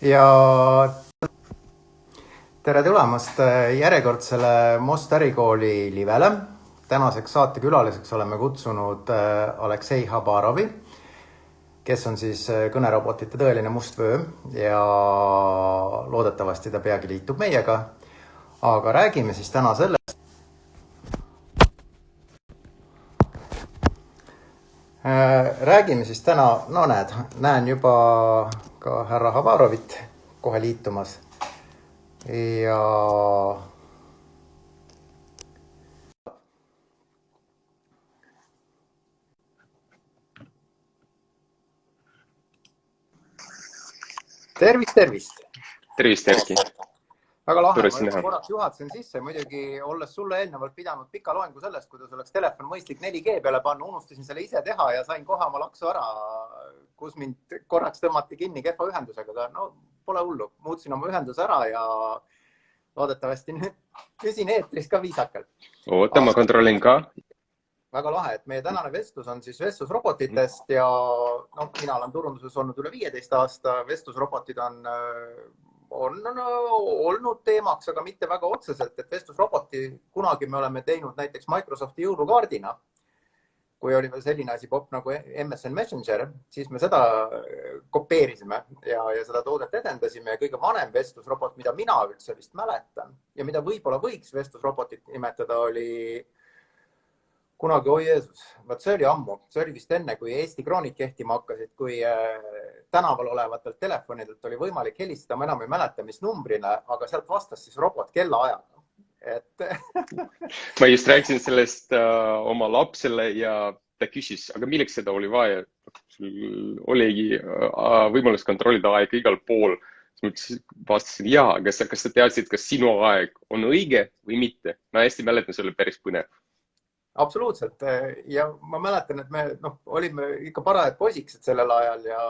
ja tere tulemast järjekordsele Most Ärikooli livele. Tänaseks saatekülaliseks oleme kutsunud Aleksei Habarovi, kes on siis kõnerobotite tõeline mustvöö ja loodetavasti ta peagi liitub meiega. Aga räägime siis täna sellest. No näen juba ka härra Habarovit kohe liitumas. Ja tervist! Tervist, Erki! Väga lahe, ma korraks juhatasin sisse, muidugi olles sulle eelnevalt pidanud pika loengu sellest, kuidas oleks telefon mõistlik 4G peale panna, unustasin selle ise teha ja sain kohe oma laksu ära, kus mind korraks tõmmati kinni kehva ühendusega, aga no pole hullu, muutsin oma ühenduse ära ja loodetavasti nüüd küsin eetris ka viisakalt. Oota, ma kontrollin ka. Väga lahe, et meie tänane vestlus on siis vestlusrobotitest ja mina olen turunduses olnud üle 15 aasta, vestlusrobotid on olnud teemaks, aga mitte väga otseselt, et vestlusroboti kunagi me oleme teinud näiteks Microsofti jõulukaardina, kui oli veel selline asi popp nagu MSN Messenger, siis me seda kopeerisime ja seda toodet edendasime ja kõige vanem vestlusrobot, mida mina üldse vist mäletan ja mida võib-olla võiks vestlusrobotit nimetada, oli kunagi, oi Jeesus, see oli ammu, see oli vist enne, kui Eesti kroonid kehtima hakkasid, kui tänaval olevatelt telefonidelt oli võimalik helistada, ma enam ei mäleta, mis numbrile, aga sealt vastas siis robot kellaajaga. Ma just rääkisin sellest oma lapsele ja ta küsis, aga milleks seda oli vaja? Sul oligi võimalus kontrollida aega igal pool. Ma vastasin, jaa, kas sa teadsid, kas sinu aeg on õige või mitte? Ma hästi mäletan, see oli päris põnev. Absoluutselt. Ja ma mäletan, et me olime ikka parajad poisikesed sellel ajal ja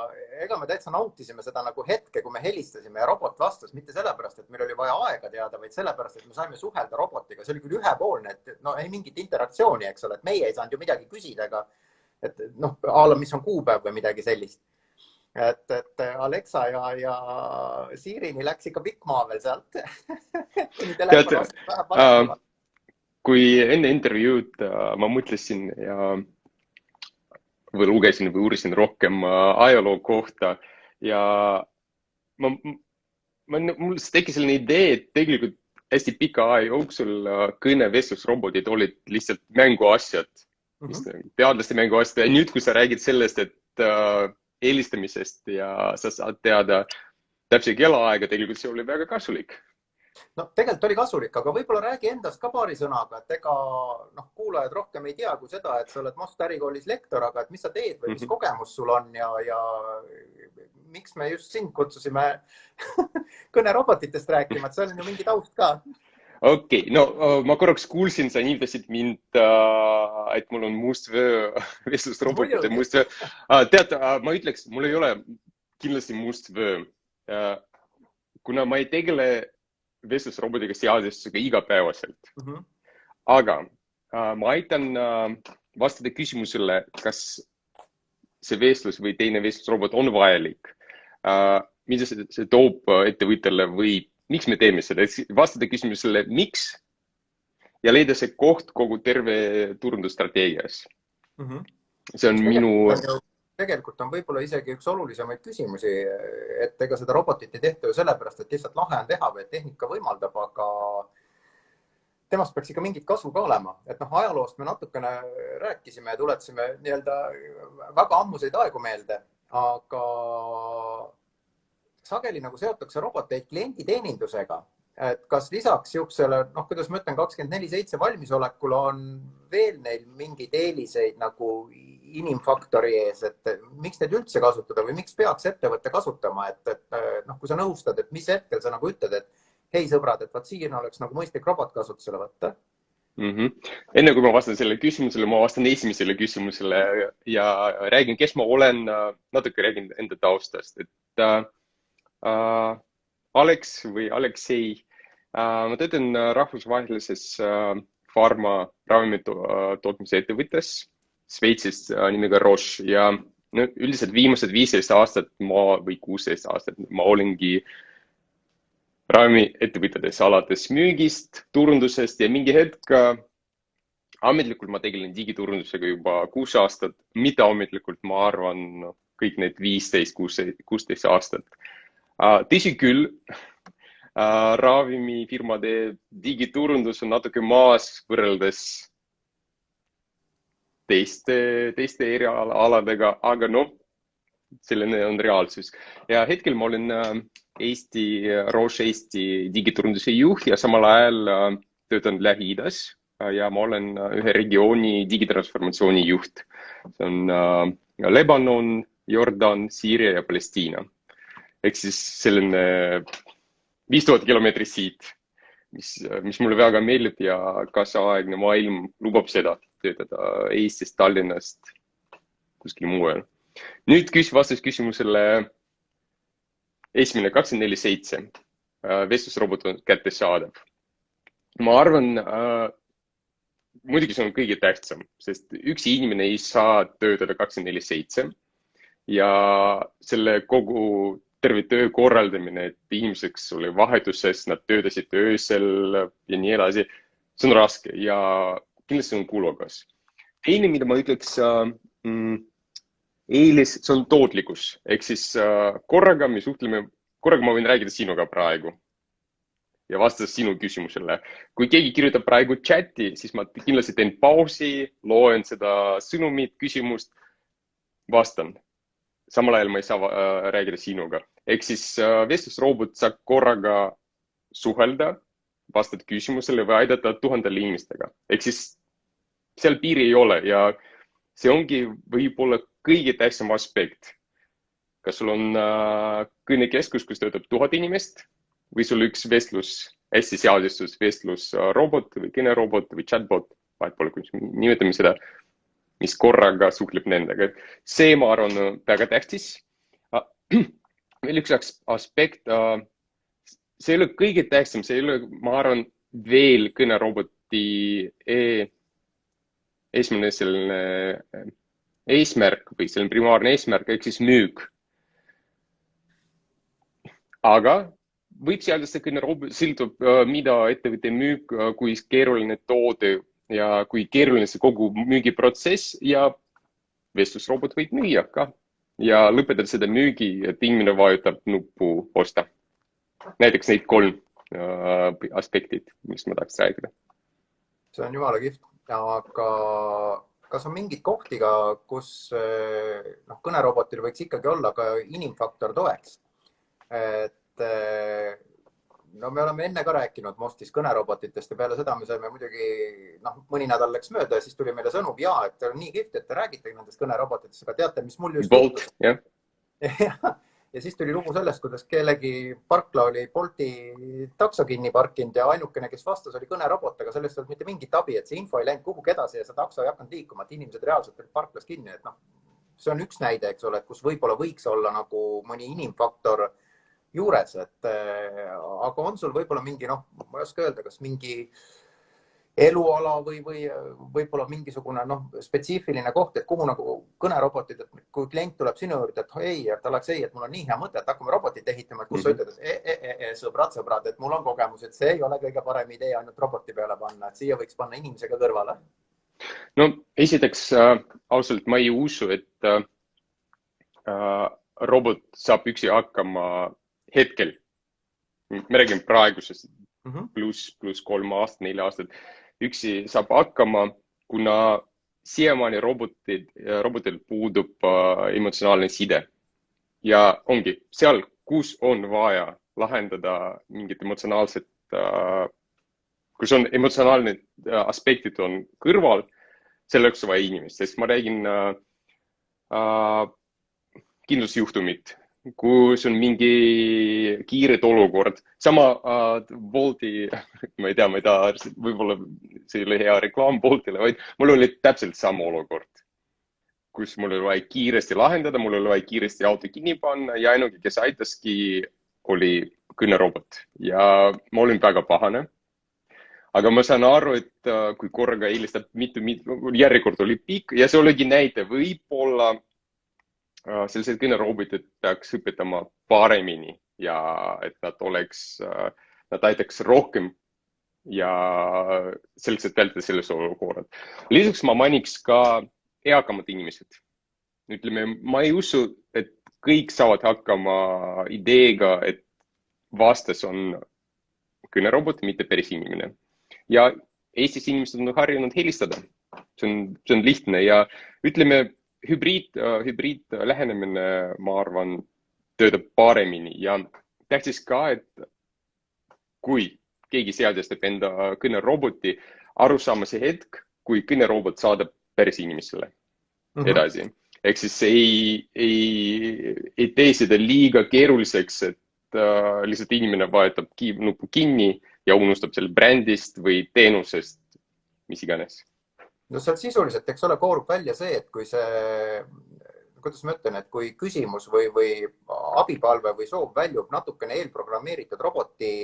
ega me täitsa nautisime seda nagu hetke, kui me helistasime ja robot vastas mitte sellepärast, et meil oli vaja aega teada, vaid sellepärast, et me saime suhelda robotiga. See oli küll ühepoolne, et ei mingit interaktsiooni, eks ole, et meie ei saanud ju midagi küsida, aga et mis on kuupäev või midagi sellist. Et Alexa ja Sirini läks ikka pikk maa veel sealt. Kui enne intervjuud ma mõtlesin ja või lugesin või uurisin rohkem ajaloo kohta ja mul tekkis selline idee, et tegelikult hästi pika aja jooksul kõnevestlusrobotid olid lihtsalt mänguasjad, teadlaste mänguasjad. Ja nüüd, kui sa räägid sellest, et helistamisest ja sa saad teada täpse kellaaega, tegelikult see oli väga kasulik. No tegelikult oli kasulik, aga võib-olla räägi endast ka paari sõnaga, et ega kuulajad rohkem ei tea kui seda, et sa oled Most Ärikoolis lektor, aga et mis sa teed või mis kogemus sul on ja miks me just sind kutsusime kõnerobotitest rääkima, et see on ju mingi taust ka. Okei, ma korraks kuulsin, sa nimetasid mind, et mul on mustvöö, vestlusrobotite mustvöö. Tead, ma ütleks, mul ei ole kindlasti mustvöö, kuna ma ei tegele vestlusrobotiga seadusega igapäevaselt. Aga ma aitan vastata küsimusele, kas see vestlus või teine vestlusrobot on vajalik. Mida see toob ettevõttele või miks me teeme seda? Vastata küsimusele, miks ja leida see koht kogu terve turundusstrateegias. See on minu... Tegelikult on võib-olla isegi üks olulisemaid küsimusi, et ega seda robotit ei tehta ju sellepärast, et lihtsalt lahe on teha või tehnika võimaldab, aga temast peaks ikka mingit kasu ka olema. Et ajaloost me natukene rääkisime ja tuletasime väga ammuseid aegu meelde, aga sageli seotakse roboteid klienditeenindusega. Et kas lisaks siuksele, kuidas ma ütlen, 24/7 valmisolekul on veel neil mingeid eeliseid nagu inimfaktori ees, et miks neid üldse kasutada või miks peaks ettevõtte kasutama, et kui sa nõustad, et mis hetkel sa ütled, et hei sõbrad, et siin oleks mõistlik robot kasutusele võtta? Enne kui ma vastan sellele küsimusele, ma vastan esimesele küsimusele ja räägin, kes ma olen, natuke räägin enda taustast. Alex või Aleksei, ma töötan rahvusvahelises farma ravimitootmise ettevõttes Šveitsis nimega Roche ja no üldiselt viimased 15 aastat või 16 aastat ma olengi ravimiettevõtetes alates müügist, turundusest ja mingi hetk ametlikult ma tegelen digiturundusega juba 6 aastat, mitteametlikult ma arvan kõik need 15-16 aastat. Tõsi küll, ravimifirmade digiturundus on natuke maas võrreldes teiste erialadega, aga noh, selline on reaalsus. Ja hetkel ma olen Roche Eesti digiturunduse juht ja samal ajal töötan Lähi-Idas ja ma olen ühe regiooni digitransformatsiooni juht. See on Lebanon, Jordan, Siiria ja Palestiina. Ehk siis selline 5000 kilomeetrit siit, mis mulle väga meeldib ja kaasaegne maailm lubab seda töötada Eestist, Tallinnast, kuskil mujal. Nüüd vastus küsimusele esimene 24/7 vestlusrobot on kättesaadav. Ma arvan, muidugi see on kõige tähtsam, sest üks inimene ei saa töötada 24/7 ja selle kogu terve töö korraldamine, et inimeseks oli vahetuses, nad töötasid öösel ja nii edasi. See on raske ja kindlasti on kulukas. Teine, mida ma ütleks, eelis, see on tootlikkus. Ehk siis korraga me suhtleme, korraga ma võin rääkida sinuga praegu ja vastata sinu küsimusele. Kui keegi kirjutab praegu chati, siis ma kindlasti teen pausi, loen seda sõnumit, küsimust, vastan. Samal ajal ma ei saa rääkida sinuga. Ehk siis vestlusrobot saab korraga suhelda, vastata küsimusele või aidata 1000 inimestega. Ehk siis seal piiri ei ole ja see ongi võib-olla kõige tähtsam aspekt. Kas sul on kõnekeskus, kus töötab 1000 inimest või sul üks vestlus, hästi seadistus vestlusrobot või kõnerobot või chatbot, vahet pole, kui nimetame seda, mis korraga suhtleb nendega. See, ma arvan, väga tähtis. Veel üks aspekt, see ei ole kõige tähtsam, see ei ole, ma arvan, veel kõneroboti esimene selline eesmärk või selline primaarne eesmärk, ehk siis müük. Aga võib seadustada kõnerobot, sõltub, mida ettevõte müük, kui keeruline toode ja kui keeruline see kogu müügiprotsess ja vestlusrobot võib müüa ka ja lõpetada seda müügi, et inimene vajutab nuppu osta. Näiteks neid 3 aspektid, mis ma tahaks rääkida. See on jumala kihvt, aga kas on mingid kohti ka, kus kõnerobotil võiks ikkagi olla ka inimfaktor toeks? No me oleme enne ka rääkinud Mostis kõnerobotitest ja peale seda me saime muidugi, mõni nädal läks mööda ja siis tuli meile sõnum, et on nii kihvt, et te räägite nendest kõnerobotitest, aga teate, mis mul just Bolt, jah. Ja siis tuli lugu sellest, kuidas kellegi parkla oli Bolti takso kinni parkinud ja ainukene, kes vastas, oli kõnerobot, aga sellest ei olnud mitte mingit abi, et see info ei läinud kuhugi edasi ja see takso ei hakanud liikuma, et inimesed reaalselt olid parklas kinni. Et see on üks näide, eks ole, et kus võib-olla võiks olla nagu mõni inimfaktor juures, aga on sul võib-olla mingi, ma ei oska öelda, kas mingi eluala või võib-olla mingisugune spetsiifiline koht, et kuhu nagu kõnerobotid, et kui klient tuleb sinu juurde, et mul on nii hea mõte, et hakkame robotit ehitama, et kus sa ütled, et sõbrad, et mul on kogemus, et see ei ole kõige parem idee ainult roboti peale panna, et siia võiks panna inimesega kõrvale. No esiteks ausalt ma ei usu, et robot saab üksi hakkama hetkel. Me räägime praegusest pluss 3 aastat, 4 aastat. Üksi saab hakkama, kuna siiamaani robotil puudub emotsionaalne side. Ja ongi seal, kus on vaja lahendada mingit emotsionaalset, kus on emotsionaalne aspektid on kõrval, selleks vaja inimest, sest ma räägin kindlusjuhtumit, kus on mingi kiired olukord. Sama Bolti, ma ei tea, võib-olla see ei ole hea reklaam Boltile, vaid mul oli täpselt sama olukord, kus mul oli vaja kiiresti lahendada, mul oli vaja kiiresti auto kinni panna ja ainuke, kes aitaski, oli kõnerobot ja ma olin väga pahane. Aga ma saan aru, et kui korraga helistab järjekord oli pikk ja see oligi näite, võib-olla sellised kõnerobotid peaks õpetama paremini ja et nad aitaks rohkem ja selleks, et vältida selles olukorrad. Lisaks ma mainiks ka eakamad inimesed. Ütleme, ma ei usu, et kõik saavad hakkama ideega, et vastas on kõnerobot, mitte päris inimene. Ja Eestis inimesed on harjunud helistada. See on lihtne ja ütleme, hübriid lähenemine, ma arvan, töötab paremini ja tähtis ka, et kui keegi seadestab enda kõneroboti, aru saama see hetk, kui kõnerobot saadab päris inimesele edasi. Ehk siis ei tee seda liiga keeruliseks, et lihtsalt inimene vajutab nupu kinni ja unustab selle brändist või teenusest, mis iganes. No seal sisuliselt, eks ole, koorub välja see, et kui see, kuidas ma ütlen, et kui küsimus või abipalve või soov väljub natukene eelprogrammeeritud roboti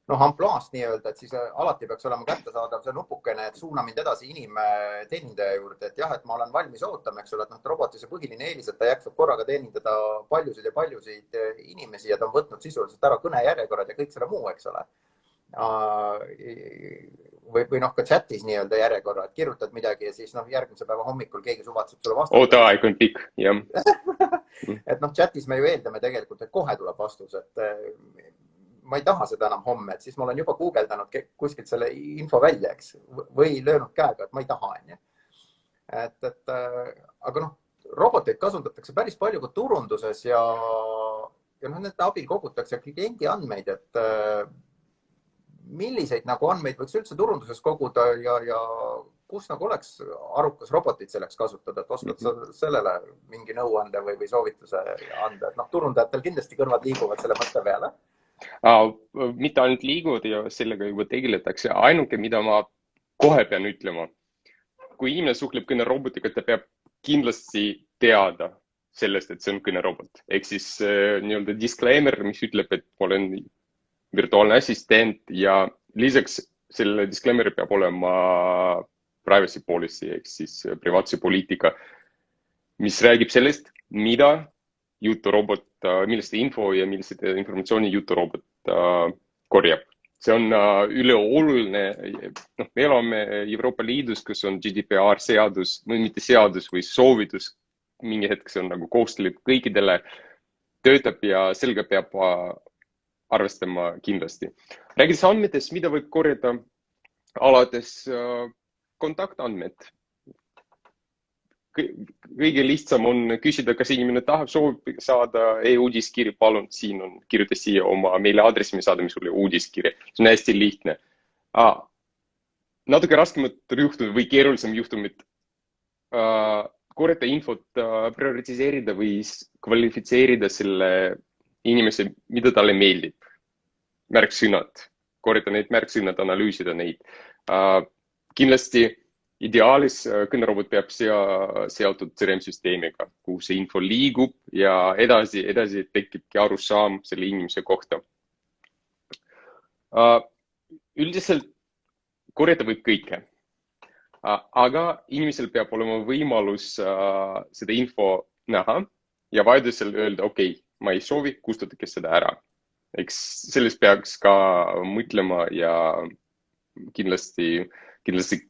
ampluaast nii-öelda, et siis alati peaks olema kättesaadav see nupukene, et suuna mind edasi inimteenindaja juurde, et jah, et ma olen valmis ootama, eks ole, et roboti see põhiline eelis, et ta jaksab korraga teenindada paljusid ja paljusid inimesi ja ta on võtnud sisuliselt ära kõnejärjekorrad ja kõik selle muu, eks ole. Või ka chatis nii-öelda järjekorra, et kirjutad midagi ja siis järgmise päeva hommikul keegi suvatseb sulle vastata. Oota, aeg on pikk, jah. Et chatis me ju eeldame tegelikult, et kohe tuleb vastus, et ma ei taha seda enam homme, et siis ma olen juba guugeldanud kuskilt selle info välja, eks, või löönud käega, et ma ei taha, onju. Aga roboteid kasutatakse päris palju ka turunduses ja nende abil kogutakse kliendi andmeid, et milliseid andmeid võiks üldse turunduses koguda ja kus oleks arukas robotit selleks kasutada, et oskad sa sellele mingi nõuande või soovituse anda, et turundajatel kindlasti kõrvad liiguvad selle mõtte peale. Mitte ainult liiguvad ja sellega juba tegeletakse. Ainuke, mida ma kohe pean ütlema, kui inimene suhtleb kõnerobotiga, ta peab kindlasti teada sellest, et see on kõnerobot. Ehk siis nii-öelda disclaimer, mis ütleb, et ma olen virtuaalne assistent ja lisaks selle disclaimer peab olema privacy policy ehk siis privaatsuse poliitika, mis räägib sellest, millist info ja millist informatsiooni juturobot korjab. See on üleoluline. Me elame Euroopa Liidus, kus on GDPR seadus, või mitte seadus või soovitus. Mingi hetk see on kohustuslik kõikidele, töötab ja sellega peab arvestama kindlasti. Räägides andmetest, mida võib korjata alates kontaktandmed. Kõige lihtsam on küsida, kas inimene soovib saada e-uudiskiri, palun, siin on, kirjuta siia oma meiliaadressi, me saadame sulle uudiskiri. See on hästi lihtne. Natuke raskemad juhtumid või keerulisem juhtumid, korjata infot, prioritiseerida või kvalifitseerida selle inimese, mida talle meeldib. Märksõnad, korjata neid märksõnad, analüüsida neid. Kindlasti ideaalis kõnerobot peab seotud CRM-süsteemiga, kuhu see info liigub ja edasi tekibki arusaam selle inimese kohta. Üldiselt korjata võib kõike, aga inimesel peab olema võimalus seda info näha ja vajadusel öelda, okei, ma ei soovi, kustutage seda ära. Eks sellest peaks ka mõtlema ja kindlasti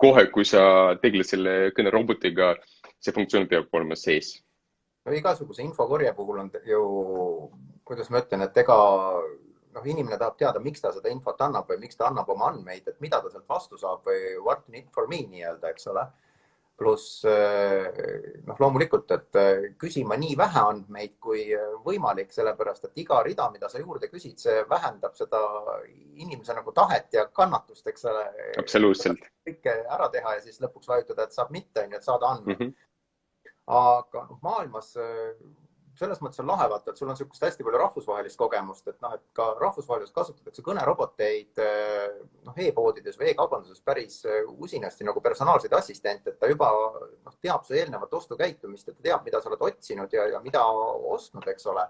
kohe, kui sa tegeled selle kõnerobotiga, see funktsioon peab olema sees. Igasuguse infokorje puhul on ju, kuidas ma ütlen, et inimene tahab teada, miks ta seda infot annab või miks ta annab oma andmeid, et mida ta sealt vastu saab või what in it for me nii-öelda, eks ole. Pluss loomulikult, et küsima nii vähe andmeid kui võimalik, sellepärast, et iga rida, mida sa juurde küsid, see vähendab seda inimese tahet ja kannatust, eks ole. Absoluutselt. Kõike ära teha ja siis lõpuks vajutada, et saab mitte, et saada andmeid. Aga maailmas selles mõttes on lahe, vaata, et sul on sellist hästi palju rahvusvahelist kogemust, et ka rahvusvaheliselt kasutatakse kõneroboteid e-poodides või e-kaubanduses päris usinasti personaalseid assistente, et ta juba teab su eelnevat ostukäitumist, et ta teab, mida sa oled otsinud ja mida ostnud, eks ole.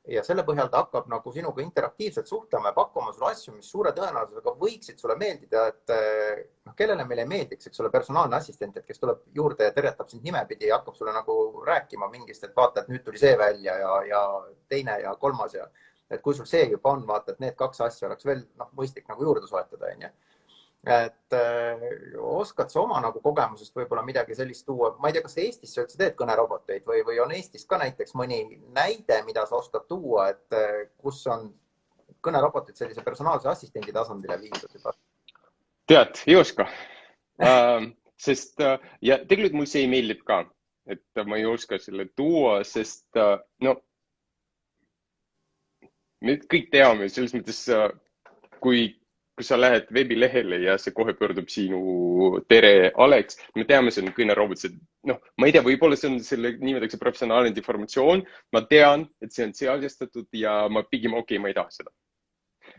ja selle põhjal ta hakkab nagu sinuga interaktiivselt suhtlema ja pakkuma sulle asju, mis suure tõenäosusega võiksid sulle meeldida, et kellele meil ei meeldiks, eks ole, personaalne assistent, et kes tuleb juurde ja terjatab sind nimepidi ja hakkab sulle nagu rääkima mingist, et vaata, et nüüd tuli see välja ja teine ja kolmas ja et kui sul see juba on, vaata, et need kaks asja oleks veel mõistlik nagu juurde soetada, on ju. Et oskad sa oma nagu kogemusest võib-olla midagi sellist tuua? Ma ei tea, kas Eestis sa üldse teed kõneroboteid või on Eestis ka näiteks mõni näide, mida sa oskad tuua, et kus on kõnerobotid sellise personaalse assistendi tasandile viidud juba? Tead, ei oska. Sest ja tegelikult mul see meeldib ka, et ma ei oska selle tuua, sest no me kõik teame selles mõttes, kui sa lähed veebilehele ja see kohe pöördub sinu tere, Alex, me teame, see on kõnerobot, ma ei tea, võib-olla see on selle nimedaks professionaalne informatsioon, ma tean, et see on seadestatud ja ma pigem ma ei taha seda.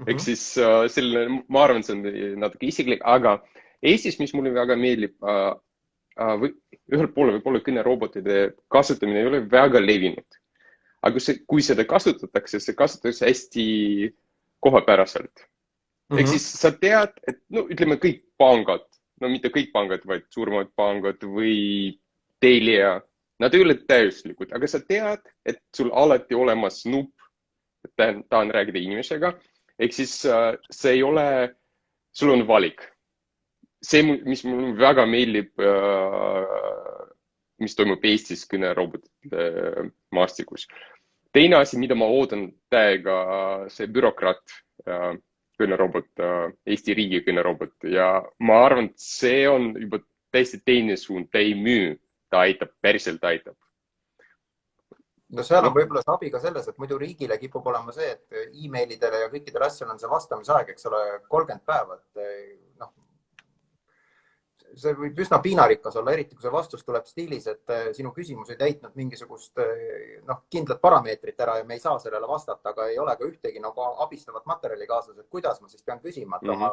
Ehk siis ma arvan, see on natuke isiklik, aga Eestis, mis mulle väga meeldib, ühelt poole võib-olla kõnerobotide kasutamine ei ole väga levinud. Aga kui seda kasutatakse, see kasutatakse hästi kohapäraselt. Ehk siis sa tead, et ütleme kõik pangad, mitte kõik pangad, vaid suuremad pangad või Telia, nad ei ole täiuslikud, aga sa tead, et sul alati olemas nupp, tahan rääkida inimesega, ehk siis see ei ole, sul on valik. See, mis mulle väga meeldib, mis toimub Eestis kõnerobotite maastikus. Teine asi, mida ma oodan täiega, see bürokraat, kõnerobot, Eesti riigi kõnerobot ja ma arvan, et see on juba täiesti teine suund, ta ei müü, ta aitab, päriselt aitab. No seal on võib-olla see abi ka selles, et muidu riigile kipub olema see, et e-mailidele ja kõikidele asjale on see vastamisaeg, eks ole, 30 päeva. See võib üsna piinarikas olla, eriti kui see vastus tuleb stiilis, et sinu küsimus ei täitnud mingisugust kindlat parameetrit ära ja me ei saa sellele vastata, aga ei ole ka ühtegi nagu abistavat materjali kaasas, et kuidas ma siis pean küsima, et oma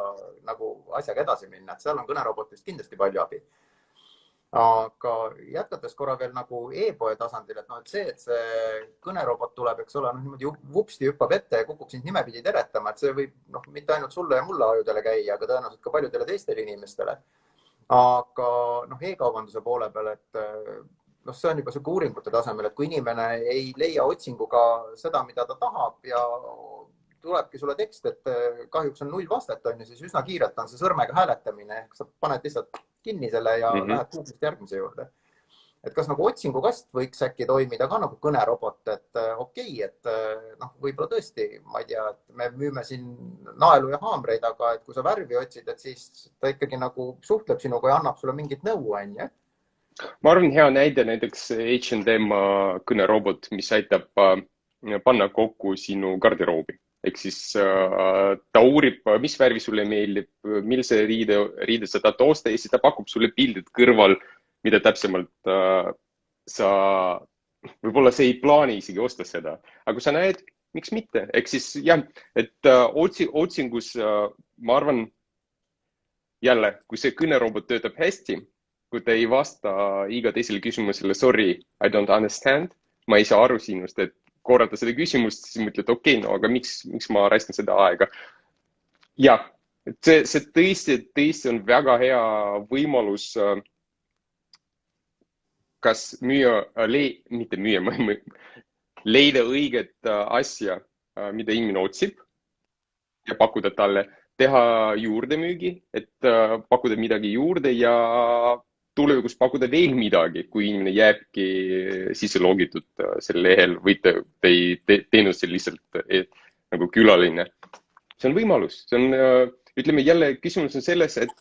nagu asjaga edasi minna, et seal on kõnerobotist kindlasti palju abi. Aga jätkates korra veel nagu e-poe tasandil, et see, et see kõnerobot tuleb, eks ole, niimoodi vupsti hüppab ette ja kukub sind nimepidi teretama, et see võib mitte ainult sulle ja mulle ajudele käia, aga tõenäoliselt ka paljudele teistele inimestele. Aga e-kaubanduse poole peal, et see on juba selline uuringute tasemel, et kui inimene ei leia otsinguga seda, mida ta tahab ja tulebki sulle tekst, et kahjuks on 0 vastet, siis üsna kiirelt on see sõrmega hääletamine, ehk sa paned lihtsalt kinni selle ja lähed Google'ist järgmise juurde. Et kas nagu otsingukast võiks äkki toimida ka nagu kõnerobot, et et võib-olla tõesti, ma ei tea, et me müüme siin naelu ja haamreid, aga et kui sa värvi otsid, et siis ta ikkagi nagu suhtleb sinuga ja annab sulle mingit nõu, on ju? Ma arvan, hea näide näiteks H&M kõnerobot, mis aitab panna kokku sinu garderoobi. Ehk siis ta uurib, mis värvi sulle meeldib, millise riide sa tahad osta ja siis ta pakub sulle pildid kõrval, mida täpsemalt võib-olla sa ei plaani isegi osta seda, aga sa näed, miks mitte, ehk siis jah, et otsingus ma arvan jälle, kui see kõnerobot töötab hästi, kui ta ei vasta iga teisele küsimusele, sorry, I don't understand, ma ei saa aru sinust, et korrata seda küsimust, siis mõtled, aga miks ma raiskan seda aega. Jah, see tõesti on väga hea võimalus kas leida õiget asja, mida inimene otsib ja pakkuda talle, teha juurdemüügi, et pakkuda midagi juurde ja tulevikus pakkuda veel midagi, kui inimene jääbki sisse logitud selle lehel või te ei teinud see lihtsalt nagu külaline. See on võimalus. See on, ütleme jälle, küsimus on selles, et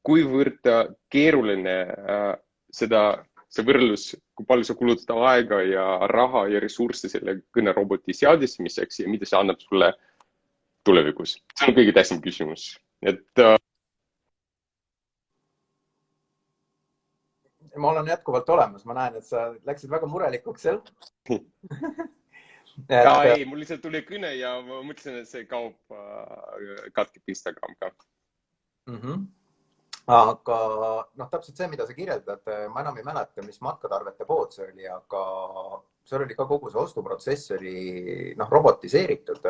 kuivõrd keeruline see võrdlus, kui palju sa kulutad aega ja raha ja ressursse selle kõneroboti seadistamiseks ja mida see annab sulle tulevikus. See on kõige tähtsam küsimus. Ma olen jätkuvalt olemas, ma näen, et sa läksid väga murelikuks seal. Ei, mul lihtsalt tuli kõne ja ma mõtlesin, et see kaup katkeb Instagram ka. Aga täpselt see, mida sa kirjeldad, ma enam ei mäleta, mis matkatarvete pood see oli, aga seal oli ka kogu see ostuprotsess oli robotiseeritud.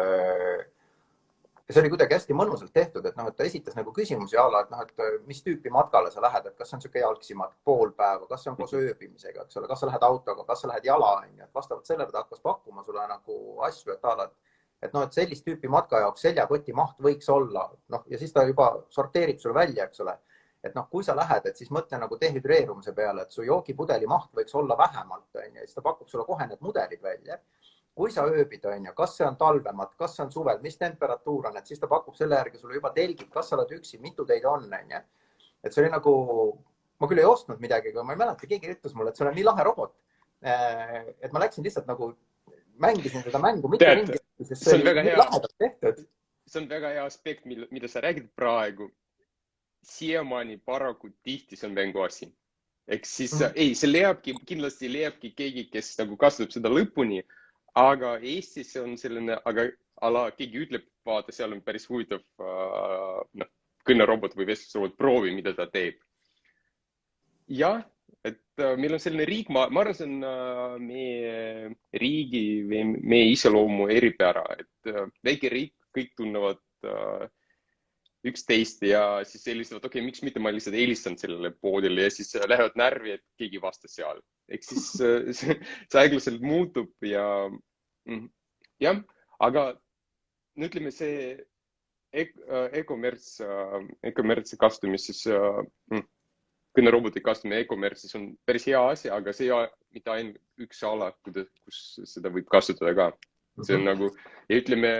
Ja see oli kuidagi hästi mõnusalt tehtud, et ta esitas nagu küsimusi ala, et mis tüüpi matkale sa lähed, et kas see on siuke jalgsimatk pool päeva, kas see on koos ööbimisega, eks ole, kas sa lähed autoga, kas sa lähed jala, et vastavalt sellele ta hakkas pakkuma sulle nagu asju, et ala, et sellist tüüpi matka jaoks seljakoti maht võiks olla, ja siis ta juba sorteerib sulle välja, eks ole, et kui sa lähed, et siis mõtle nagu dehüdreerumise peale, et su joogipudeli maht võiks olla vähemalt, ja siis ta pakub sulle kohe need mudelid välja. Kui sa ööbid, kas see on talvemat, kas see on suvel, mis temperatuur on, et siis ta pakub selle järgi sulle juba telgid, kas sa oled üksi, mitu teid on. Et see oli nagu, ma küll ei ostnud midagi, aga ma ei mäleta, keegi ütles mulle, et see on nii lahe robot. Et ma läksin lihtsalt nagu, mängisin seda mängu mitu ringi, sest see oli nii lahedalt tehtud. See on väga hea aspekt, mida sa räägid praegu. Siiamaani paraku tihti see on mänguasi. Eks siis, ei, see kindlasti leiabki keegi, kes nagu kasutab seda lõpuni. Aga Eestis on selline, aga keegi ütleb, vaata, seal on päris huvitav kõnerobot või vestlusrobot, proovi, mida ta teeb. Jah, et meil on selline riik, ma arvan, see on meie riigi või meie iseloomu eripära, et väike riik, kõik tunnevad üksteist ja siis helistavad, okei, miks mitte ma lihtsalt helistan sellele poodile ja siis lähevad närvi, et keegi vastas seal. Ehk siis see aeglaselt muutub ja jah, aga ütleme see e-commerce kastumine, siis kõneroboti kastumine e-commerce'is on päris hea asi, aga see ei ole mitte ainult üks ala, kus seda võib kasutada ka. See on nagu, ja ütleme,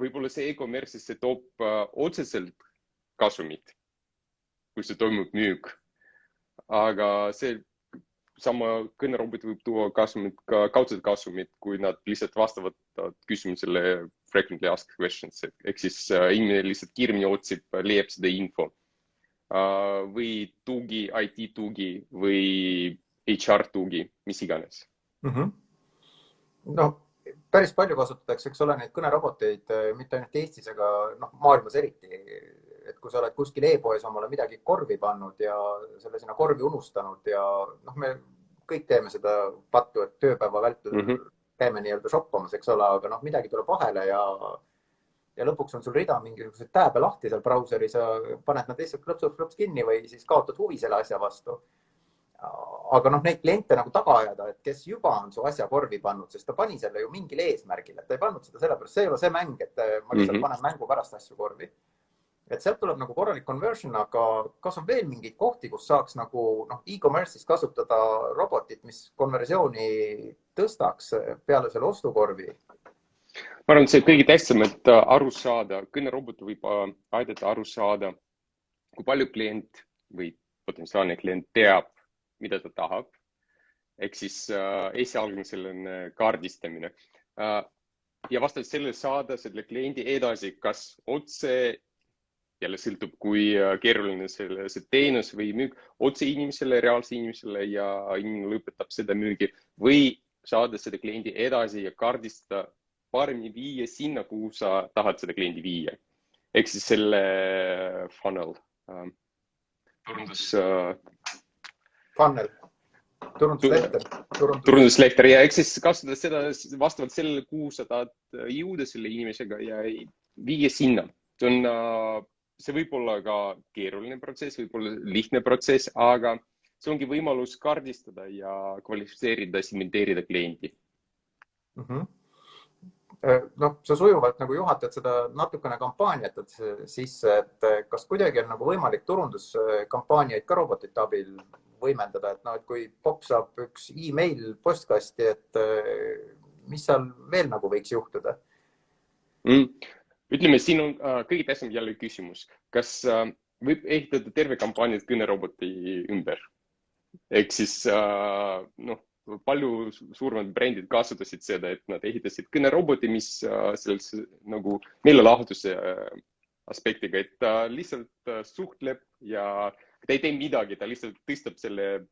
võib-olla see e-commerce'is see toob otseselt kasumit, kui see toimub müük. Aga see sama kõnerobot võib tuua kasumit, ka kaudselt kasumit, kui nad lihtsalt vastavad küsimusele frequently asked questions. Ehk siis inimene lihtsalt kiiremini otsib, leiab seda info. Või tugi, IT-tugi või HR-tugi, mis iganes. No, päris palju kasutatakse, eks ole, neid kõneroboteid mitte ainult Eestis, aga maailmas eriti. Et kui sa oled kuskil e-poes omale midagi korvi pannud ja selle sinna korvi unustanud ja me kõik teeme seda pattu, et tööpäeva vältul käime nii-öelda shoppamas, eks ole, aga midagi tuleb vahele ja lõpuks on sul rida mingisugused tääbe lahti seal brauseris ja paned nad lihtsalt klõps kinni või siis kaotad huvi selle asja vastu. Aga neid kliente nagu taga ajada, et kes juba on su asja korvi pannud, sest ta pani selle ju mingil eesmärgil, et ta ei pannud seda sellepärast, see ei ole see mäng, et ma lihtsalt panen mängu pärast asju korvi. Et sealt tuleb nagu korralik conversion, aga kas on veel mingeid kohti, kus saaks nagu e-commerce'is kasutada robotit, mis konversiooni tõstaks peale selle ostukorvi? Ma arvan, see kõige tähtsam, et aru saada, kõnerobot võib aidata aru saada, kui palju klient või potentsiaalne klient teab, mida ta tahab. Ehk siis esialgne selline kaardistamine. Ja vastavalt sellele saada selle kliendi edasi, kas otse jälle sõltub, kui keeruline see teenus või müük otse inimesele, reaalse inimesele ja inimene lõpetab seda müügi või saada seda kliendi edasi ja kaardistada paremini viia sinna, kuhu sa tahad seda kliendi viia. Ehk siis selle funnel. Turunduslehter ja ehk siis kasutada seda vastavalt sellele, kuhu sa tahad jõuda selle inimesega ja viia sinna. See võib olla ka keeruline protsess, võib olla lihtne protsess, aga see ongi võimalus kaardistada ja kvalifitseerida, segmenteerida kliendi. Sa sujuvalt nagu juhatad seda natukene kampaaniat sisse, et kas kuidagi on nagu võimalik turunduskampaaniaid ka robotite abil võimendada, et kui popsab üks e-mail postkasti, et mis seal veel nagu võiks juhtuda? Ütleme, siin on kõige tähtsam jälle küsimus, kas võib ehitada terve kampaaniat kõneroboti ümber. Ehk siis palju suuremad brändid kasutasid seda, et nad ehitasid kõneroboti, mis selles nagu meelelahutuse aspektiga, et ta lihtsalt suhtleb ja ta ei tee midagi, ta lihtsalt tõstab selle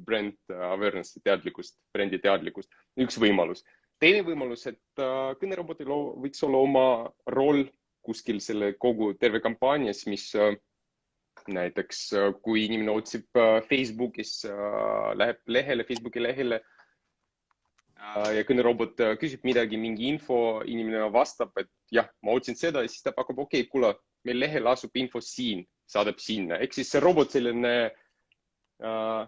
brand awareness teadlikkust, brändi teadlikkust. Üks võimalus. Teine võimalus, et kõnerobotil võiks olla oma roll kuskil selle kogu terve kampaanias, mis näiteks kui inimene otsib Facebookis, läheb lehele, Facebooki lehele, ja kõnerobot küsib midagi, mingi info, inimene vastab, et jah, ma otsin seda ja siis ta pakub, okei, kuule, meil lehel asub info siin, saadab sinna. Ehk siis see robot selline ma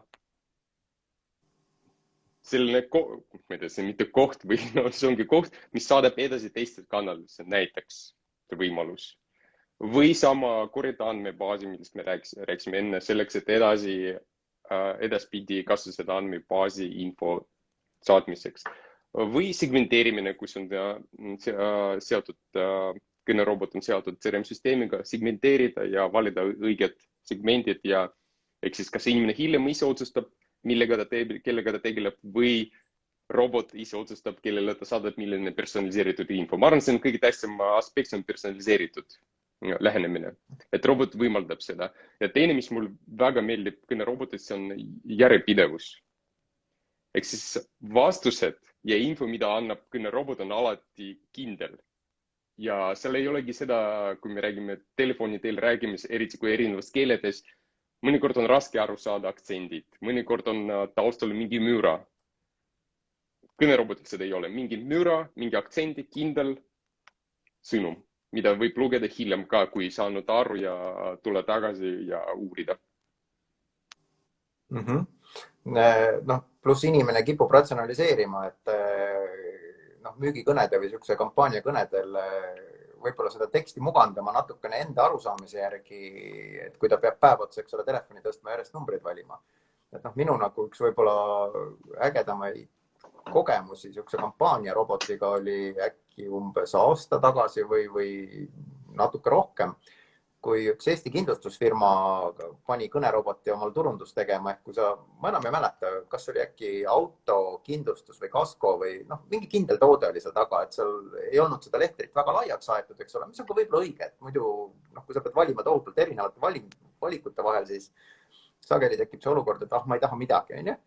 ei tea, see on mitte koht või no, see ongi koht, mis saadab edasi teistele kanalisse, näiteks see võimalus. Või sama korjata andmebaasi, millest me rääkisime enne, selleks, et edaspidi kasutada andmebaasi info saatmiseks. Või segmenteerimine, kus on seotud, kõnerobot on seotud CRM-süsteemiga, segmenteerida ja valida õiged segmendid ja ehk siis kas inimene hiljem ise otsustab, kellega ta tegeleb või robot ise otsustab, kellele ta saadab, milline personaliseeritud info. Ma arvan, see on kõige tähtsam aspekt, see on personaliseeritud lähenemine, et robot võimaldab seda. Ja teine, mis mul väga meeldib kõnerobotis, see on järjepidevus. Ehk siis vastused ja info, mida annab kõnerobot, on alati kindel. Ja seal ei olegi seda, kui me räägime telefoni teel räägimis, eriti kui erinevas keeledes, mõnikord on raske aru saada aktsendid, mõnikord on taustal mingi müra. Kõnerobotil seda ei ole. Mingi müra, mingi aktsendi, kindel sõnum, mida võib lugeda hiljem ka, kui saanud aru ja tule tagasi ja uurida. No, pluss inimene kipub ratsionaliseerima, et müügikõnede või niisuguse kampaaniakõnedel võib-olla seda teksti mugandama natukene enda arusaamise järgi, et kui ta peab päev otsa, eks ole, telefoni tõstma ja järjest numbreid valima. Et minu nagu üks võib-olla ägedamaid kogemusi niisuguse kampaaniarobotiga oli äkki umbes aasta tagasi või natuke rohkem, kui üks Eesti kindlustusfirma pani kõneroboti omal turundust tegema, ehk kui ma enam ei mäleta, kas oli äkki autokindlustus või kasko või mingi kindel toode oli seal taga, et seal ei olnud seda lehtrit väga laiaks aetud, eks ole, mis on ka võib-olla õige, et muidu, kui sa pead valima tohutult erinevate valikute vahel, siis sageli tekib see olukord, et ma ei taha midagi, on ju.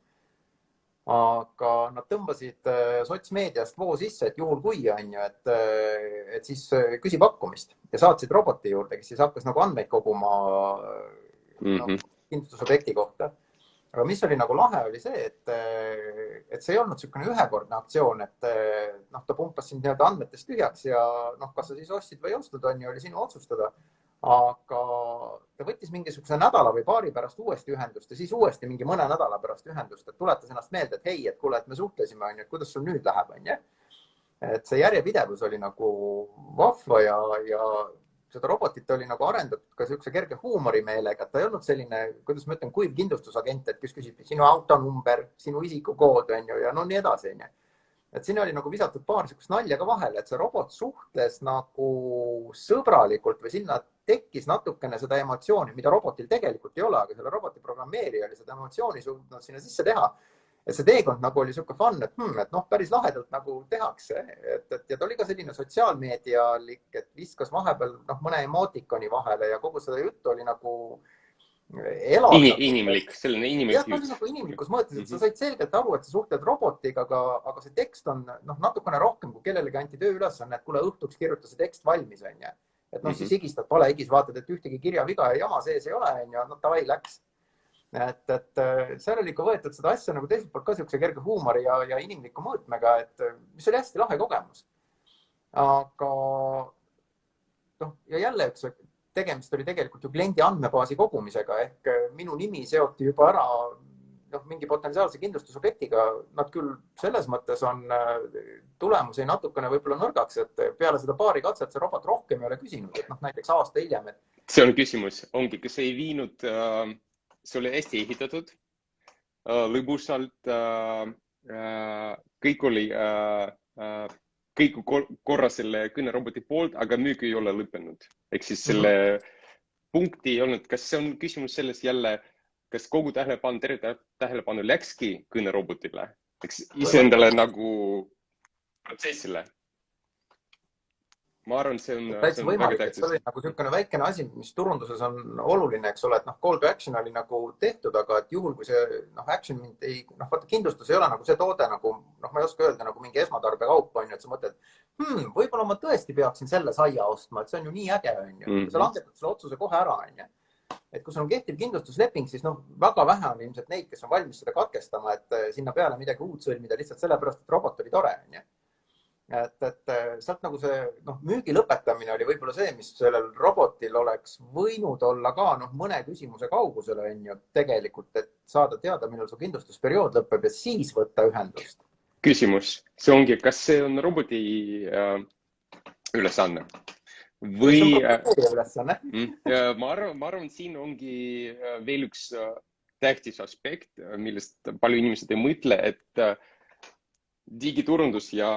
Aga nad tõmbasid sotsmeediast voo sisse, et juhul kui on ju, et siis küsi pakkumist ja saatsid roboti juurde, kes siis hakkas nagu andmeid koguma kindlustusobjekti kohta. Aga mis oli nagu lahe, oli see, et see ei olnud niisugune ühekordne aktsioon, et ta pumpas sind nii-öelda andmetest tühjaks ja kas sa siis ostsid või ei ostnud, on ju, oli sinu otsustada. Aga ta võttis mingisuguse nädala või paari pärast uuesti ühendust ja siis uuesti mingi mõne nädala pärast ühendust, et tuletas ennast meelde, et hei, et kuule, et me suhtlesime, on ju, et kuidas sul nüüd läheb, on ju. Et see järjepidevus oli nagu vahva ja seda robotit oli nagu arendatud ka niisuguse kerge huumorimeelega, et ta ei olnud selline, kuidas ma ütlen, kuiv kindlustusagent, et kes küsib sinu autonumber, sinu isikukood, on ju, ja nii edasi, on ju. Et siin oli nagu visatud paar niisugust nalja ka vahele, et see robot suhtles nagu sõbralikult või sinna tekkis natukene seda emotsiooni, mida robotil tegelikult ei ole, aga selle roboti programmeerija oli seda emotsiooni suutnud sinna sisse teha. Et see teekond nagu oli niisugune fun, et päris lahedalt nagu tehakse. Ja ta oli ka selline sotsiaalmeedialik, et viskas vahepeal mõne emotikoni vahele ja kogu seda juttu oli nagu inimlik, selline inimlik jutt. Jah, nagu inimlikus mõttes, et sa said selgelt aru, et sa suhtled robotiga, aga see tekst on natukene rohkem, kui kellelegi anti tööülesanne, et kuule õhtuks kirjuta see tekst valmis, on ju. Et siis higistad palehigis, vaatad, et ühtegi kirjaviga ja jama sees ei ole, on ju, tavai läks. Et seal oli ka võetud seda asja nagu teiselt poolt ka niisuguse kerge huumori ja inimliku mõõtmega, et mis oli hästi lahe kogemus. Aga ja jälle üks tegemist oli tegelikult ju kliendi andmebaasi kogumisega, ehk minu nimi seoti juba ära mingi potentsiaalse kindlustusobjektiga. Nad küll selles mõttes on tulemusi natukene võib-olla nõrgaks, et peale seda paari katset see robot rohkem ei ole küsinud, et näiteks aasta hiljem. See on küsimus, ongi, kas ei viinud, see oli hästi ehitatud, lõbusalt, kõik oli kõik korra selle kõneroboti poolt, aga müük ei ole lõppenud. Ehk siis selle punkti ei olnud, kas see on küsimus selles jälle, kas kogu tähelepanu, terve tähelepanu läkski kõnerobotile, eks iseendale nagu protsessile. Ma arvan, see on väga tähtis. See oli nagu niisugune väikene asi, mis turunduses on oluline, eks ole, et call to action oli nagu tehtud, aga et juhul, kui see action ei, vaata kindlustus ei ole nagu see toode nagu, ma ei oska öelda nagu mingi esmatarbekaup, on ju, et sa mõtled, võib-olla ma tõesti peaksin selle saia ostma, et see on ju nii äge, on ju. Sa langetad selle otsuse kohe ära, on ju. et kui sul on kehtiv kindlustusleping, siis noh, väga vähe on ilmselt neid, kes on valmis seda katkestama, et sinna peale midagi uut sõlmida lihtsalt sellepärast, et robot oli tore, on ju. Et sealt nagu see müügi lõpetamine oli võib-olla see, mis sellel robotil oleks võinud olla ka mõne küsimuse kaugusel, on ju, tegelikult, et saada teada, millal su kindlustusperiood lõpeb ja siis võtta ühendust. Küsimus, see ongi, kas see on roboti ülesanne? Või ma arvan, siin ongi veel üks tähtis aspekt, millest palju inimesed ei mõtle, et digiturundus ja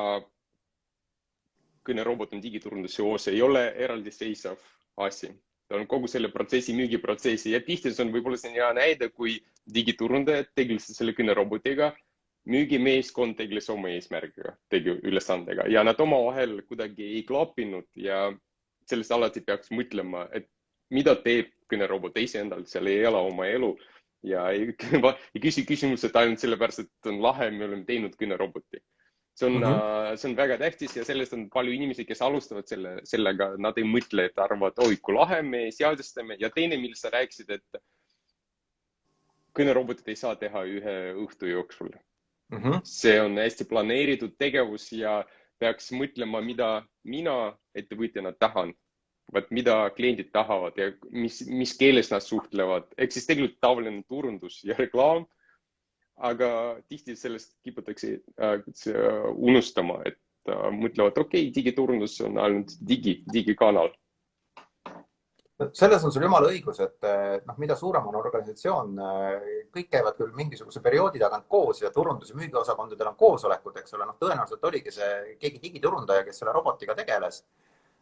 kõnerobot on digiturunduse osa, ei ole eraldiseisev asi. Ta on kogu selle protsessi, müügiprotsessi ja tihti see on võib-olla see hea näide, kui digiturundajad tegelesid selle kõnerobotiga, müügimeeskond tegeles oma eesmärgiga, tegi ülesandega ja nad omavahel kuidagi ei klappinud ja sellest alati peaks mõtlema, et mida teeb kõnerobot iseendalt, seal ei ela oma elu ja ei küsi küsimused ainult sellepärast, et on lahe, me oleme teinud kõneroboti. See on väga tähtis ja sellest on palju inimesi, kes alustavad sellega, nad ei mõtle, et arvavad, oi, kui lahe, me seadustame ja teine, millest sa rääkisid, et kõnerobotit ei saa teha ühe õhtu jooksul. See on hästi planeeritud tegevus ja peaks mõtlema, mida mina ettevõtjana tahan, mida kliendid tahavad ja mis keeles nad suhtlevad. Ehk siis tegelikult tavaline turundus ja reklaam, aga tihti sellest kiputakse unustama, et mõtlevad, okei, digiturundus on ainult digikanal. Selles on sul jumala õigus, et mida suurem on organisatsioon, kõik käivad küll mingisuguse perioodi tagant koos ja turundus- ja müügiosakondadel on koosolekud, eks ole, tõenäoliselt oligi see keegi digiturundaja, kes selle robotiga tegeles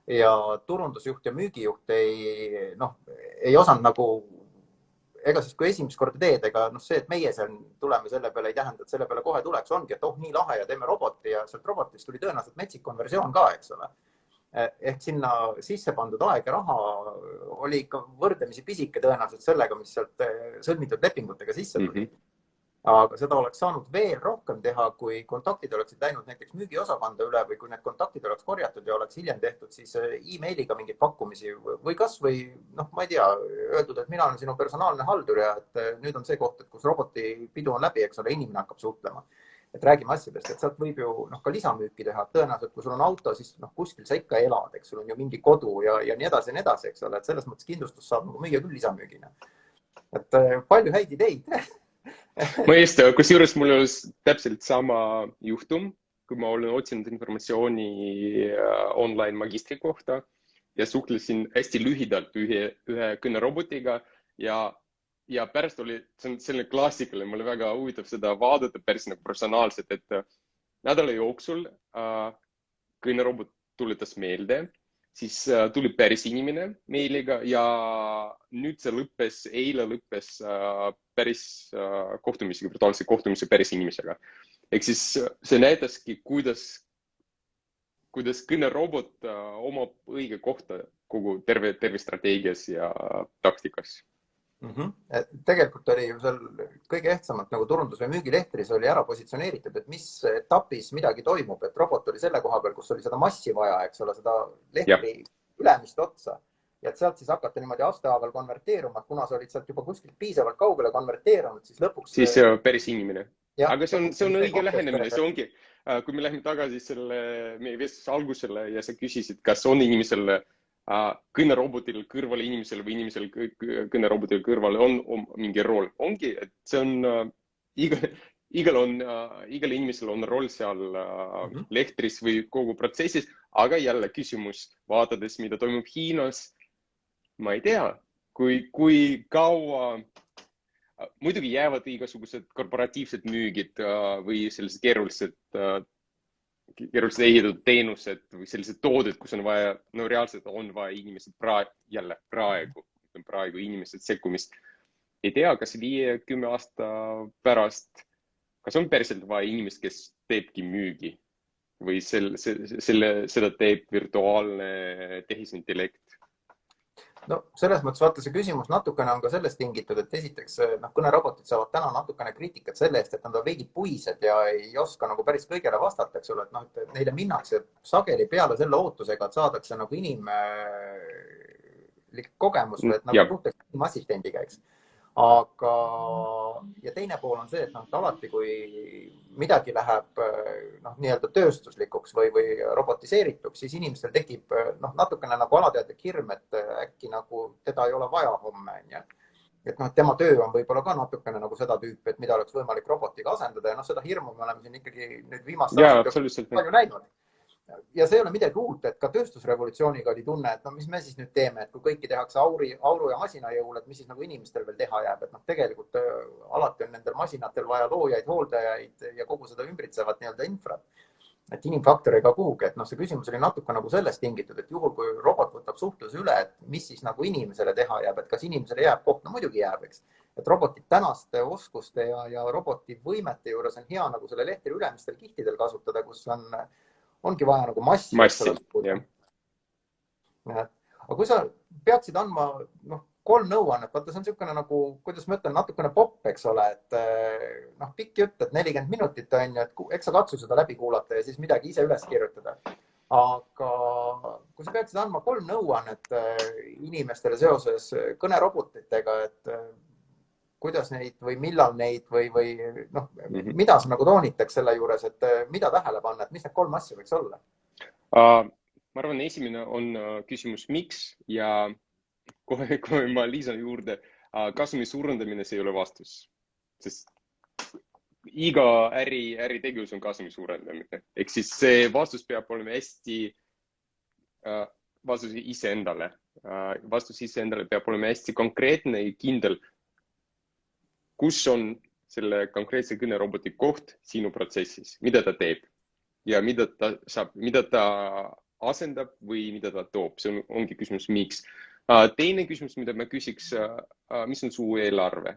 ja turundusjuht ja müügijuht ei osanud nagu, ega siis kui esimest korda teed, ega see, et meie seal tuleme selle peale, ei tähenda, et selle peale kohe tuleks, ongi, et nii lahe ja teeme roboti ja sealt robotist tuli tõenäoliselt metsik konversioon ka, eks ole. Ehk sinna sisse pandud aeg ja raha oli ikka võrdlemisi pisike tõenäoliselt sellega, mis sealt sõlmitud lepingutega sisse tuli. Aga seda oleks saanud veel rohkem teha, kui kontaktid oleksid läinud näiteks müügiosakanda üle või kui need kontaktid oleks korjatud ja oleks hiljem tehtud siis e-mailiga mingeid pakkumisi või kas või, ma ei tea, öeldud, et mina olen sinu personaalne haldur ja et nüüd on see koht, et kus roboti pidu on läbi, eks ole, inimene hakkab suhtlema. Et räägime asjadest, et sealt võib ju ka lisamüüki teha. Tõenäoliselt, kui sul on auto, siis kuskil sa ikka elad, eks sul on ju mingi kodu ja nii edasi, eks ole. Et selles mõttes kindlustus saab müüa küll lisamüügina. Et palju häid ideid. Ma just, kusjuures mul oli täpselt sama juhtum, kui ma olen otsinud informatsiooni online magistri kohta ja suhtlesin hästi lühidalt ühe kõnerobotiga ja pärast oli, see on selline klassikaline, mulle väga huvitav seda vaadata päris professionaalselt, et nädala jooksul kõnerobot tuletas meelde, siis tuli päris inimene meiliga ja nüüd see eile lõppes päris virtuaalse kohtumise päris inimesega. Ehk siis see näitaski, kuidas kõnerobot omab õige kohta kogu terve strateegias ja taktikas. Tegelikult oli ju seal kõige ehtsamalt nagu turundus- või müügilehtris oli ära positsioneeritud, et mis etapis midagi toimub, et robot oli selle koha peal, kus oli seda massi vaja, eks ole, seda lehtri ülemist otsa. Ja et sealt siis hakata niimoodi aastahaaval konverteeruma, kuna sa olid sealt juba kuskilt piisavalt kaugele konverteerunud, siis lõpuks... Siis päris inimene. Aga see on õige lähenemine, see ongi, kui me läheme tagasi meie vestluse algusele ja sa küsisid, kas on inimesele kõnerobotil kõrval inimesel või inimesel kõnerobotil kõrval on mingi roll. Ongi, et see on igal inimesel on roll seal lehtris või kogu protsessis, aga jälle küsimus, vaatades, mida toimub Hiinas, ma ei tea, kui kaua, muidugi jäävad igasugused korporatiivsed müügid või sellised keerulised ehitatud teenused või sellised tooded, kus on vaja, reaalselt on vaja inimesed praegu inimesed sekkumist. Ei tea, kas 5-10 aasta pärast, kas on päriselt vaja inimest, kes teebki müügi või seda teeb virtuaalne tehisintellekt? No selles mõttes vaata see küsimus natukene on ka sellest tingitud, et esiteks kõnerobotid saavad täna natukene kriitikat selle eest, et nad on veidi puised ja ei oska nagu päris kõigele vastata, eks ole, et neile minnakse sageli peale selle ootusega, et saadakse nagu isiklik kogemus, et nagu suhteliselt assistendiga, eks. Aga, ja teine pool on see, et alati, kui midagi läheb nii-öelda tööstuslikuks või robotiseerituks, siis inimestel tekib natukene nagu alateadlik hirm, et äkki nagu teda ei ole vaja homme, et tema töö on võib-olla ka natukene nagu seda tüüpi, et mida oleks võimalik robotiga asendada ja seda hirmu me oleme siin ikkagi nüüd viimaste aastate palju näinud. Ja see ei ole midagi uut, et ka tööstusrevolutsiooniga oli tunne, et mis me siis nüüd teeme, et kui kõiki tehakse auru ja masina jõul, et mis siis nagu inimestel veel teha jääb, et tegelikult alati on nendel masinatel vaja loojaid, hooldajaid ja kogu seda ümbritsevat nii-öelda infrat. Et inimfaktor ei ka kuhugi, et see küsimus oli natuke nagu sellest tingitud, et juhul kui robot võtab suhtluse üle, et mis siis nagu inimesele teha jääb, et kas inimesele jääb koht, no muidugi jääb, eks. Et robotid tänaste oskuste ja roboti võimete juures on hea nagu selle lehtri ülemistel kihtidel kasutada, kus ongi vaja nagu massi. Aga kui sa peaksid andma 3 nõuannet, vaata see on niisugune nagu, kuidas ma ütlen, natukene popp, eks ole, et pikk jutt, et 40 minutit on ju, et eks sa katsu seda läbi kuulata ja siis midagi ise üles kirjutada. Aga kui sa peaksid andma 3 nõuannet inimestele seoses kõnerobotitega, et kuidas neid või millal neid või mida sa nagu toonitaks selle juures, et mida tähele panna, et mis need 3 asja võiks olla? Ma arvan, esimene on küsimus miks ja kui ma lisan juurde, kasumi suurendamine, see ei ole vastus. Sest iga äritegevus on kasumi suurendamine. Ehk siis see vastus peab olema hästi vastus iseendale. Vastus iseendale peab olema hästi konkreetne ja kindel, kus on selle konkreetse kõneroboti koht sinu protsessis, mida ta teeb ja mida ta asendab või mida ta toob. See ongi küsimus miks. Teine küsimus, mida ma küsiks, mis on su eelarve?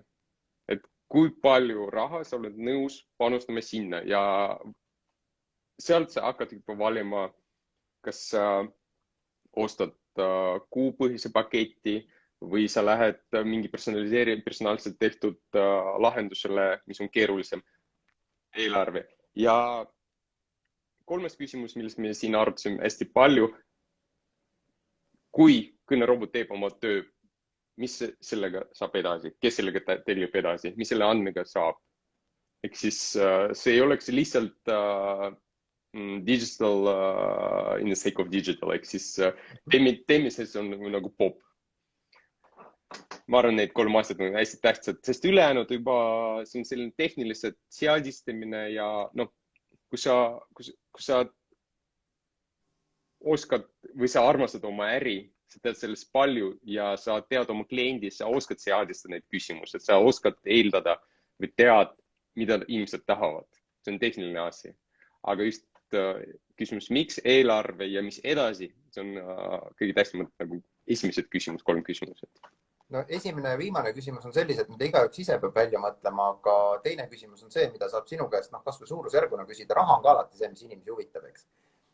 Et kui palju raha sa oled nõus panustama sinna ja sealt sa hakkad juba valima, kas sa ostad kuupõhise paketi või sa lähed mingi personaalselt tehtud lahendusele, mis on keerulisem eelarve. Ja 3. küsimus, millest me siin arutasime hästi palju. Kui kõnerobot teeb oma töö, mis sellega saab edasi, kes sellega tegeleb edasi, mis selle andmega saab? Ehk siis see ei oleks lihtsalt digital in the sake of digital, ehk siis teemises on nagu pop. Ma arvan, need 3 asjad on hästi tähtsad, sest ülejäänud juba see on selline tehnilised seadistamine ja kui sa oskad või sa armastad oma äri, sa tead sellest palju ja sa tead oma kliendi, sa oskad seadistada neid küsimusi, sa oskad eeldada või tead, mida inimesed tahavad. See on tehniline asi. Aga just küsimus, miks eelarve ja mis edasi, see on kõige tähtsamad nagu esimesed küsimused, 3 küsimused. No esimene ja viimane küsimus on sellised, mida igaüks ise peab välja mõtlema, aga teine küsimus on see, mida saab sinu käest kas või suurusjärguna küsida. Raha on ka alati see, mis inimesi huvitab, eks.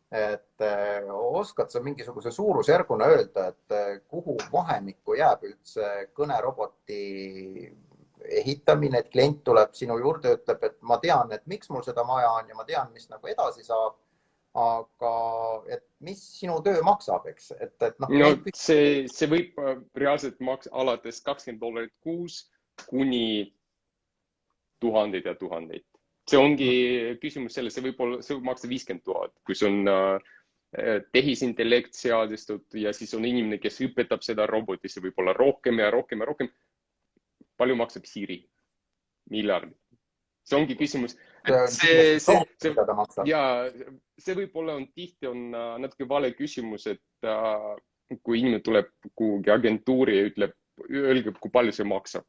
Et oskad sa mingisuguse suurusjärguna öelda, et kuhu vahemikku jääb üldse kõneroboti ehitamine, et klient tuleb sinu juurde, ütleb, et ma tean, et miks mul seda vaja on ja ma tean, mis nagu edasi saab, aga et mis sinu töö maksab, eks? See võib reaalselt maksa alates $20 kuus kuni tuhandeid ja tuhandeid. See ongi küsimus selles, see võib maksta 50 000, kui see on tehisintellekt seadistud ja siis on inimene, kes õpetab seda robotit, see võib olla rohkem ja rohkem ja rohkem. Palju maksab Siri? Miljard. See ongi küsimus. See võib-olla tihti on natuke vale küsimus, et kui inimene tuleb kuhugi agentuuri ja ütleb, öelge, kui palju see maksab.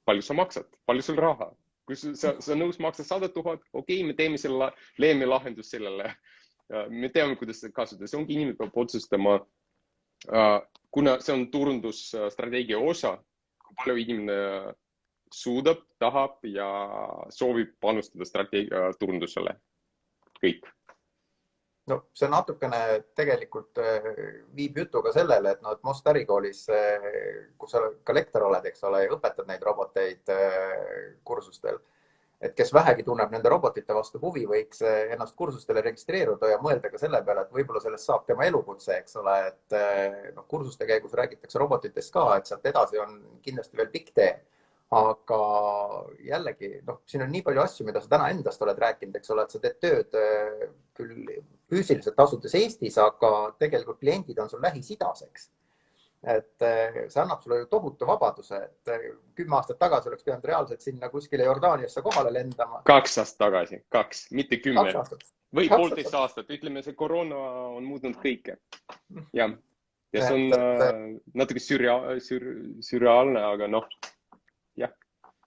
Palju sa maksad? Palju sul raha? Kui sa nõus maksad 100 000, okei, me leiame lahendus sellele. Me teame, kuidas seda kasutada. See ongi inimene peab otsustama, kuna see on turundusstrateegia osa, kui palju inimene suudab, tahab ja soovib panustada strateegia turundusele. Kõik. No see natukene tegelikult viib jutuga sellele, et Most ärikoolis, kus sa ka lektor oled, eks ole, ja õpetad neid roboteid kursustel, et kes vähegi tunneb nende robotite vastu huvi, võiks ennast kursustele registreeruda ja mõelda ka selle peale, et võib-olla sellest saab tema elukutse, eks ole, et kursuste käigus räägitakse robotitest ka, et sealt edasi on kindlasti veel pikk tee. Aga jällegi, siin on nii palju asju, mida sa täna endast oled rääkinud, eks ole, et sa teed tööd küll füüsiliselt asudes Eestis, aga tegelikult kliendid on sul Lähis-Idas, eks. Et see annab sulle ju tohutu vabaduse, et 10 aastat tagasi oleks pidanud reaalselt sinna kuskile Jordaaniasse kohale lendama. 2 aastat tagasi, 2, mitte 10. 2 aastat. Või 1,5 aastat, ütleme, see koroona on muutnud kõike. Ja see on natuke sürreaalne, aga jah.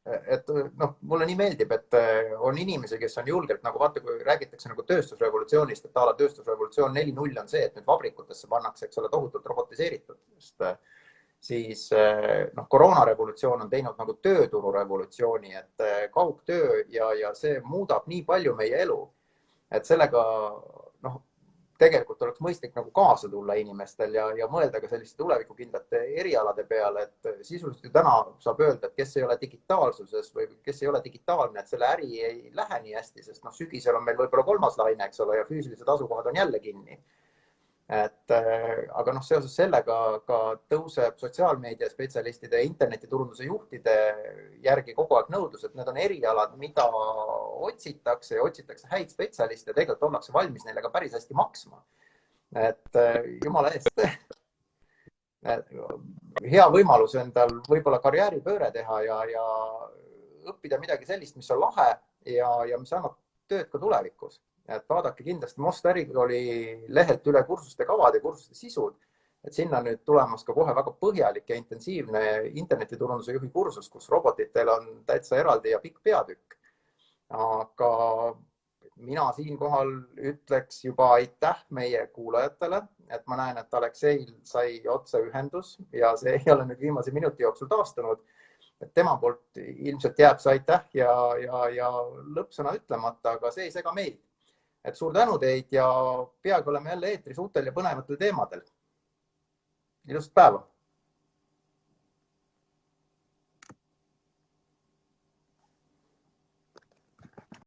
Et mulle nii meeldib, et on inimesi, kes on julgelt, nagu vaata, kui räägitakse nagu tööstusrevolutsioonist, et ala tööstusrevolutsioon 4.0 on see, et nüüd vabrikutesse pannakse, eks ole, tohutult robotiseeritud. Siis koroonarevolutsioon on teinud nagu töötururevolutsiooni, et kaugtöö ja see muudab nii palju meie elu, et sellega tegelikult oleks mõistlik nagu kaasa tulla inimestel ja mõelda ka selliste tulevikukindlate erialade peale, et sisuliselt ju täna saab öelda, et kes ei ole digitaalsuses või kes ei ole digitaalne, et selle äri ei lähe nii hästi, sest sügisel on meil võib-olla 3. laine, eks ole, ja füüsilised asukohad on jälle kinni. Aga seoses sellega ka tõuseb sotsiaalmeedia spetsialistide ja internetiturunduse juhtide järgi kogu aeg nõudlus, et need on erialad, mida otsitakse ja otsitakse häid spetsialiste ja tegelikult ollakse valmis neile ka päris hästi maksma. Et jumala eest, hea võimalus endal võib-olla karjääripööre teha ja õppida midagi sellist, mis on lahe ja mis annab tööd ka tulevikus. Et vaadake kindlasti Mosta ärikooli lehelt üle kursuste kavad ja kursuste sisud, et sinna nüüd tulemas ka kohe väga põhjalik ja intensiivne internetiturunduse juhi kursus, kus robotitel on täitsa eraldi ja pikk peatükk. Aga mina siinkohal ütleks juba aitäh meie kuulajatele, et ma näen, et Alekseil sai otse ühendus ja see ei ole nüüd viimase minuti jooksul taastunud. Et tema poolt ilmselt jääb see aitäh ja lõppsõna ütlemata, aga see ei sega meid. Et suur tänu teid ja peagi oleme jälle eetris uutel ja põnevatel teemadel. Ilusat päeva!